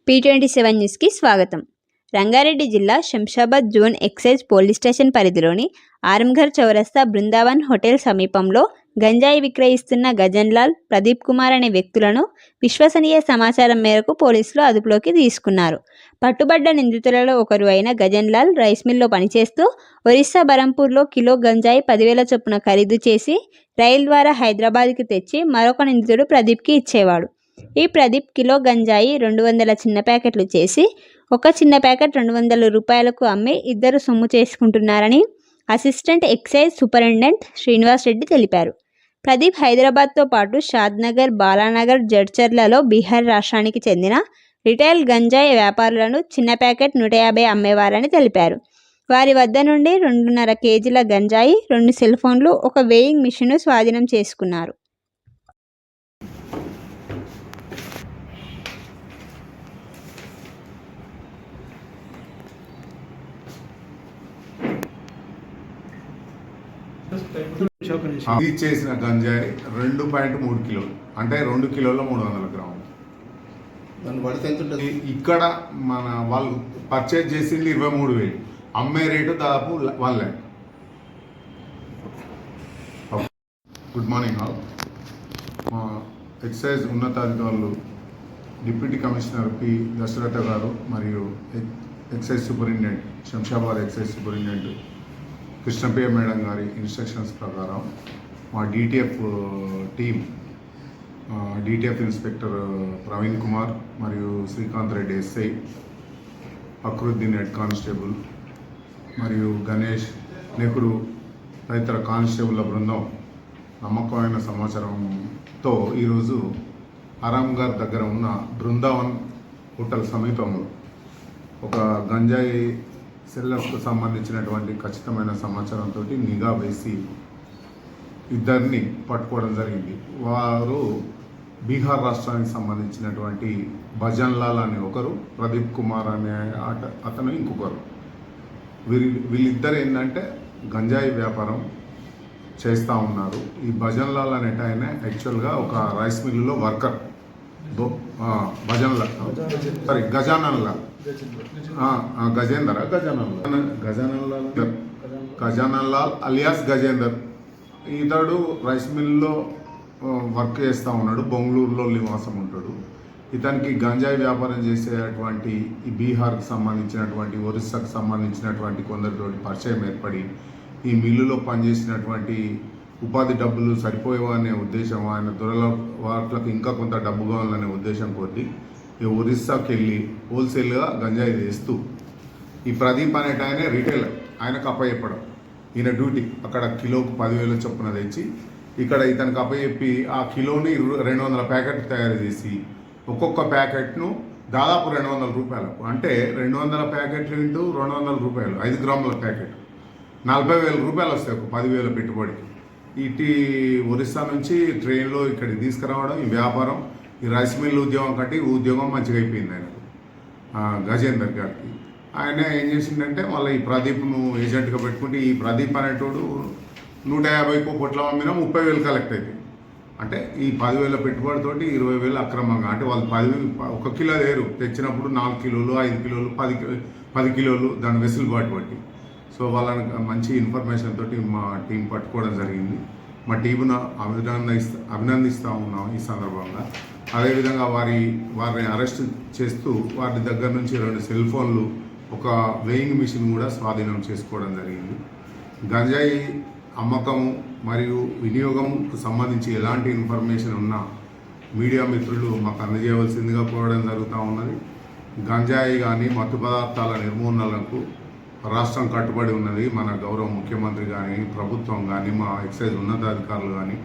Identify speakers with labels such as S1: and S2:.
S1: P27 న్యూస్కి స్వాగతం. రంగారెడ్డి జిల్లా Shamshabad zone excise police station పరిధిలోని ఆరంఘర్ చౌరస్తా బృందావన్ హోటల్ సమీపంలో గంజాయి విక్రయిస్తున్న గజన్లాల్, ప్రదీప్ కుమార్ అనే వ్యక్తులను విశ్వసనీయ సమాచారం మేరకు పోలీసులు అదుపులోకి తీసుకున్నారు. పట్టుబడ్డ నిందితులలో ఒకరు అయిన గజన్లాల్ రైస్ మిల్లో పనిచేస్తూ ఒరిస్సా బరంపూర్లో కిలో గంజాయి 10,000 చొప్పున ఖరీదు చేసి రైలు ద్వారా హైదరాబాద్కి తెచ్చి మరొక నిందితుడు ప్రదీప్కి ఇచ్చేవాడు. ఈ ప్రదీప్ కిలో గంజాయి 200 చిన్న ప్యాకెట్లు చేసి ఒక చిన్న ప్యాకెట్ 200 రూపాయలకు అమ్మి ఇద్దరు సొమ్ము చేసుకుంటున్నారని assistant excise superintendent Srinivas Reddy తెలిపారు. ప్రదీప్ హైదరాబాద్తో పాటు షాద్నగర్, బాలానగర్, జడ్చర్లలో బీహార్ రాష్ట్రానికి చెందిన రిటైల్ గంజాయి వ్యాపారులను చిన్న ప్యాకెట్ 150 అమ్మేవారని తెలిపారు. వారి వద్ద నుండి 2.5 కేజీల గంజాయి, 2 సెల్ ఫోన్లు, ఒక వేయింగ్ మిషన్ను స్వాధీనం చేసుకున్నారు.
S2: ఇది చేసిన గంజాయి 2.3 కిలోలు, అంటే 2 కిలోల 300 గ్రాములు. ఇక్కడ మన వాళ్ళు పర్చేజ్ చేసింది 23,000, అమ్మే రేటు దాదాపు 1 lakh. Good morning all. మా ఎక్సైజ్ ఉన్నతాధికారులు deputy commissioner P Dasharatha garu మరియు excise superintendent, Shamshabad excise superintendent Krishnapriya madam గారి ఇన్స్ట్రక్షన్స్ ప్రకారం మా DTF team, DTF inspector Praveen Kumar మరియు Srikanth Reddy SI, Akruddin head constable మరియు గణేష్, నెహ్రూ తదితర కానిస్టేబుల్ల బృందం నమ్మకమైన సమాచారంతో ఈరోజు ఆరాంఘర్ దగ్గర ఉన్న బృందావన్ హోటల్ సమీపంలో ఒక గంజాయి సెల్లర్స్కు సంబంధించినటువంటి ఖచ్చితమైన సమాచారంతో నిఘా వేసి ఇద్దరిని పట్టుకోవడం జరిగింది. వారు బీహార్ రాష్ట్రానికి సంబంధించినటువంటి భజన్లాల్ అనే ఒకరు, ప్రదీప్ కుమార్ అనే అతను ఇంకొకరు. వీళ్ళిద్దరు ఏంటంటే గంజాయి వ్యాపారం చేస్తూ ఉన్నారు. ఈ భజన్లాల్ అనేట ఆయన యాక్చువల్గా ఒక రైస్ మిల్లులో వర్కర్. గజానన్లాల్ అలియాస్ గజేందర్, ఇతడు రైస్ మిల్లో వర్క్ చేస్తూ ఉన్నాడు, బెంగళూరులో నివాసం ఉంటాడు. ఇతనికి గంజాయి వ్యాపారం చేసేటువంటి ఈ బీహార్కి సంబంధించినటువంటి, ఒరిస్సాకు సంబంధించినటువంటి కొందరితోటి పరిచయం ఏర్పడి ఈ మిల్లులో పనిచేసినటువంటి ఉపాధి డబ్బులు సరిపోయేవనే ఉద్దేశం, ఆయన వాటికి ఇంకా కొంత డబ్బు కావాలనే ఉద్దేశం కొద్దీ ఒరిస్సాకి వెళ్ళి హోల్సేల్గా గంజాయి వేస్తూ ఈ ప్రదీప్ అనేట ఆయన రిటైలర్, ఆయనకు అప్పచెప్పడం. ఈయన డ్యూటీ అక్కడ కిలోకు 10,000 చొప్పున తెచ్చి ఇక్కడ ఇతనికి అప్పచెప్పి ఆ కిలోని 200 ప్యాకెట్లు తయారు చేసి ఒక్కొక్క ప్యాకెట్ను దాదాపు 200 రూపాయలకు, అంటే 200 ప్యాకెట్లు ఇంటూ 200 రూపాయలు, 5 గ్రాముల ప్యాకెట్ 40,000 రూపాయలు వస్తాయి ఒక 10,000 పెట్టుబడికి. ఇటు ఒరిస్సా నుంచి ట్రైన్లో ఇక్కడికి తీసుకురావడం, ఈ వ్యాపారం, ఈ రైస్ మిల్ ఉద్యోగం కట్టి ఉద్యోగం మంచిగా అయిపోయింది ఆయనకు, గజేందర్ గారికి. ఆయన ఏం చేసిందంటే మళ్ళీ ఈ ప్రదీప్ను ఏజెంట్గా పెట్టుకుంటే ఈ ప్రదీప్ అనేటోడు 150 కోట్ల అమ్మినా 30,000 కలెక్ట్ అవుతుంది. అంటే ఈ 10,000 పెట్టుబడితోటి 20,000 అక్రమంగా, అంటే వాళ్ళు 1 కిలో లేరు తెచ్చినప్పుడు 4 కిలోలు, 5 కిలోలు, 10 కిలోలు దాని వెసులుబాటు బట్టి. సో వాళ్ళని మంచి ఇన్ఫర్మేషన్ తోటి మా టీం పట్టుకోవడం జరిగింది. మా టీమును అభినందిస్తూ ఉన్నాం ఈ సందర్భంగా. అదేవిధంగా వారిని అరెస్ట్ చేస్తూ వారి దగ్గర నుంచి 2 సెల్ ఫోన్లు, ఒక వేయింగ్ మిషన్ కూడా స్వాధీనం చేసుకోవడం జరిగింది. గంజాయి అమ్మకము మరియు వినియోగంకు సంబంధించి ఎలాంటి ఇన్ఫర్మేషన్ ఉన్నా మీడియా మిత్రులు మాకు అందజేయవలసిందిగా కోరడం జరుగుతూ ఉన్నది. గంజాయి కానీ మత్తు పదార్థాల నిర్మూలనకు రాష్ట్రం కట్టుబడి ఉన్నది. మన గౌరవ ముఖ్యమంత్రి కానీ, ప్రభుత్వం కానీ, మా ఎక్సైజ్ ఉన్నతాధికారులు కానీ